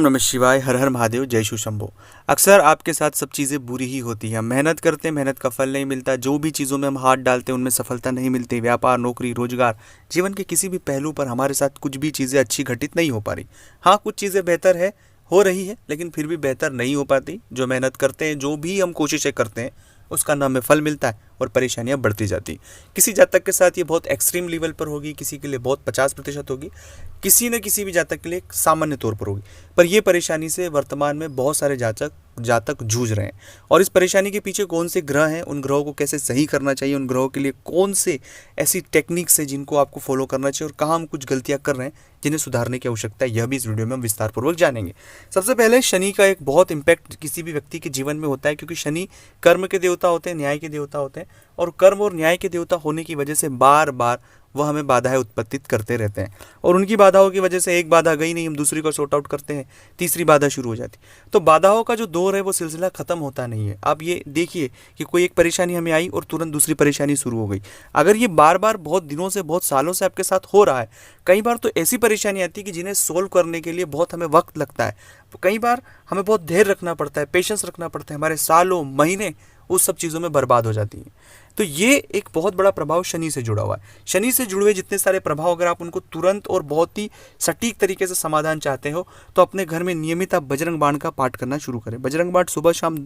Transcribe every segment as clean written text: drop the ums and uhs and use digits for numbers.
नमः शिवाय। हर हर महादेव। जय शिव शंभो। अक्सर आपके साथ सब चीज़ें बुरी ही होती हैं। हम मेहनत करते हैं, मेहनत का फल नहीं मिलता। जो भी चीज़ों में हम हाथ डालते हैं उनमें सफलता नहीं मिलती। व्यापार, नौकरी, रोजगार, जीवन के किसी भी पहलू पर हमारे साथ कुछ भी चीज़ें अच्छी घटित नहीं हो पा रही। हाँ, कुछ चीज़ें बेहतर है, हो रही है, लेकिन फिर भी बेहतर नहीं हो पाती। जो मेहनत करते हैं, जो भी हम कोशिशें करते हैं, उसका ना हमें फल मिलता है और परेशानियां बढ़ती जाती। किसी जातक के साथ ये बहुत एक्सट्रीम लेवल पर होगी, किसी के लिए बहुत 50% होगी, किसी न किसी भी जातक के लिए सामान्य तौर पर होगी। पर यह परेशानी से वर्तमान में बहुत सारे जातक जूझ रहे हैं। और इस परेशानी के पीछे कौन से ग्रह हैं, उन ग्रहों को कैसे सही करना चाहिए, उन ग्रहों के लिए कौन से ऐसी टेक्निक्स है जिनको आपको फॉलो करना चाहिए, और कहाँ हम कुछ गलतियां कर रहे हैं जिन्हें सुधारने की आवश्यकता है, यह भी इस वीडियो में हम विस्तारपूर्वक जानेंगे। सबसे पहले शनि का एक बहुत इंपैक्ट किसी भी व्यक्ति के जीवन में होता है, क्योंकि शनि कर्म के देवता होते हैं, न्याय के देवता होते हैं, और कर्म और न्याय के देवता होने की वजह से बार बार वह हमें बाधाएं उत्पत्तित करते रहते हैं। और उनकी बाधाओं की वजह से एक बाधा गई नहीं, हम दूसरी को सॉर्ट आउट करते हैं, तीसरी बाधा शुरू हो जाती। तो बाधाओं का जो दौर है वो सिलसिला खत्म होता नहीं है। आप ये देखिए कि कोई एक परेशानी हमें आई और तुरंत दूसरी परेशानी शुरू हो गई। अगर ये बार बार बहुत दिनों से, बहुत सालों से आपके साथ हो रहा है, कई बार तो ऐसी परेशानी आती है कि जिन्हें सोल्व करने के लिए बहुत हमें वक्त लगता है। कई बार हमें बहुत धैर्य रखना पड़ता है, पेशेंस रखना पड़ता है, हमारे सालों महीने उस सब चीज़ों में बर्बाद हो जाती हैं। तो ये एक बहुत बड़ा प्रभाव शनि से जुड़ा हुआ है। शनि से जुड़े हुए जितने सारे प्रभाव, अगर आप उनको तुरंत और बहुत ही सटीक तरीके से समाधान चाहते हो, तो अपने घर में नियमित आप बजरंग बाण का पाठ करना शुरू करें। बजरंग बाण सुबह शाम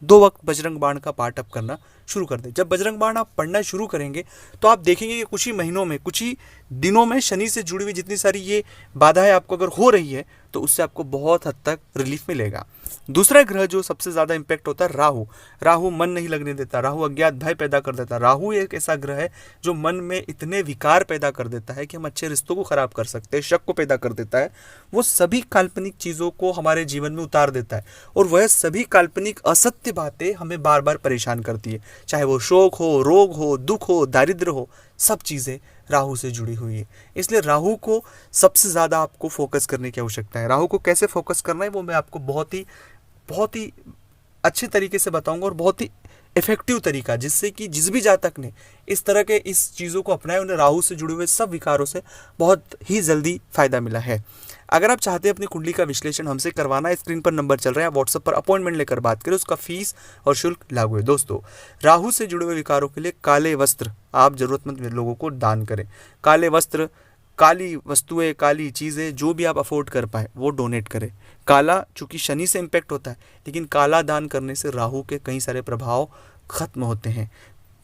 2 वक्त बजरंग बाण का पाठ आप करना शुरू कर दें। जब बजरंग बाण आप पढ़ना शुरू करेंगे तो आप देखेंगे कि कुछ ही महीनों में, कुछ ही दिनों में शनि से जुड़ी हुई जितनी सारी ये बाधाएं आपको अगर हो रही है, तो उससे आपको बहुत हद तक रिलीफ मिलेगा। दूसरा ग्रह जो सबसे ज्यादा इंपैक्ट होता है, राहु। राहु मन नहीं लगने देता, राहु अज्ञात भय पैदा कर देता है। राहु एक ऐसा ग्रह है जो मन में इतने विकार पैदा कर देता है कि हम अच्छे रिश्तों को खराब कर सकते हैं, शक को पैदा कर देता है। वो सभी काल्पनिक चीजों को हमारे जीवन में उतार देता है, और वह सभी काल्पनिक असत्य बातें हमें बार बार परेशान करती है। चाहे वो शोक हो, रोग हो, दुख हो, दारिद्र्य हो, सब चीजें राहु से जुड़ी हुई है। इसलिए राहु को सबसे ज्यादा आपको फोकस करने की आवश्यकता है। राहु को कैसे फोकस करना है वो मैं आपको बहुत ही अच्छे तरीके से बताऊंगा, और बहुत ही इफेक्टिव तरीका, जिससे कि जिस भी जातक ने इस तरह के इस चीज़ों को अपनाया, उन्हें राहु से जुड़े हुए सब विकारों से बहुत ही जल्दी फायदा मिला है। अगर आप चाहते हैं अपनी कुंडली का विश्लेषण हमसे करवाना, स्क्रीन पर नंबर चल रहा है, आप व्हाट्सएप पर अपॉइंटमेंट लेकर बात करें। उसका फीस और शुल्क लागू है। दोस्तों, राहु से जुड़े हुए विकारों के लिए काले वस्त्र आप जरूरतमंद लोगों को दान करें। काले वस्त्र, काली वस्तुएं, काली चीज़ें जो भी आप अफोर्ड कर पाए वो डोनेट करें। काला चूंकि शनि से इम्पैक्ट होता है, लेकिन काला दान करने से राहु के कई सारे प्रभाव खत्म होते हैं।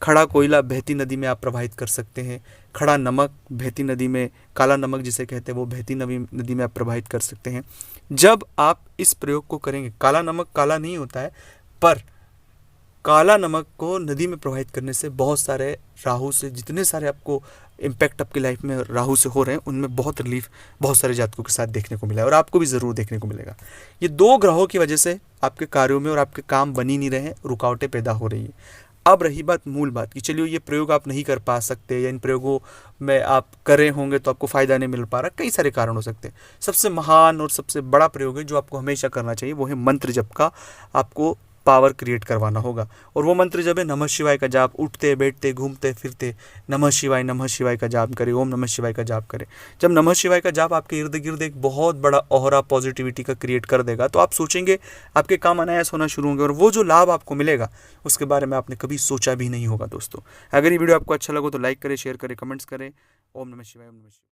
खड़ा कोयला बहती नदी में आप प्रवाहित कर सकते हैं। खड़ा नमक बहती नदी में, काला नमक जिसे कहते हैं, वो बहती नदी में आप प्रवाहित कर सकते हैं। जब आप इस प्रयोग को करेंगे, काला नमक काला नहीं होता है, पर काला नमक को नदी में प्रवाहित करने से बहुत सारे राहु से, जितने सारे आपको इम्पैक्ट आपकी लाइफ में राहु से हो रहे हैं, उनमें बहुत रिलीफ बहुत सारे जातकों के साथ देखने को मिला है, और आपको भी ज़रूर देखने को मिलेगा। ये 2 ग्रहों की वजह से आपके कार्यों में और आपके काम बन ही नहीं रहे हैं, रुकावटें पैदा हो रही हैं। अब रही बात मूल बात की, चलिए ये प्रयोग आप नहीं कर पा सकते, या इन प्रयोगों में आप करे होंगे तो आपको फ़ायदा नहीं मिल पा रहा, कई सारे कारण हो सकते हैं। सबसे महान और सबसे बड़ा प्रयोग है जो आपको हमेशा करना चाहिए, वो है मंत्र जप का आपको पावर क्रिएट करवाना होगा। और वो मंत्र जब है नमः शिवाय का जाप, उठते बैठते घूमते फिरते नमः शिवाय का जाप करें, ओम नमः शिवाय का जाप करें। जब नमः शिवाय का जाप आपके इर्द गिर्द एक बहुत बड़ा ऑरा पॉजिटिविटी का क्रिएट कर देगा, तो आप सोचेंगे आपके काम अनायास होना शुरू होंगे, और वो जो लाभ आपको मिलेगा उसके बारे में आपने कभी सोचा भी नहीं होगा। दोस्तों, अगर ये वीडियो आपको अच्छा लगा तो लाइक करें, शेयर करें, कमेंट्स करें। ओम नमः शिवाय, ओम नमः शिवाय।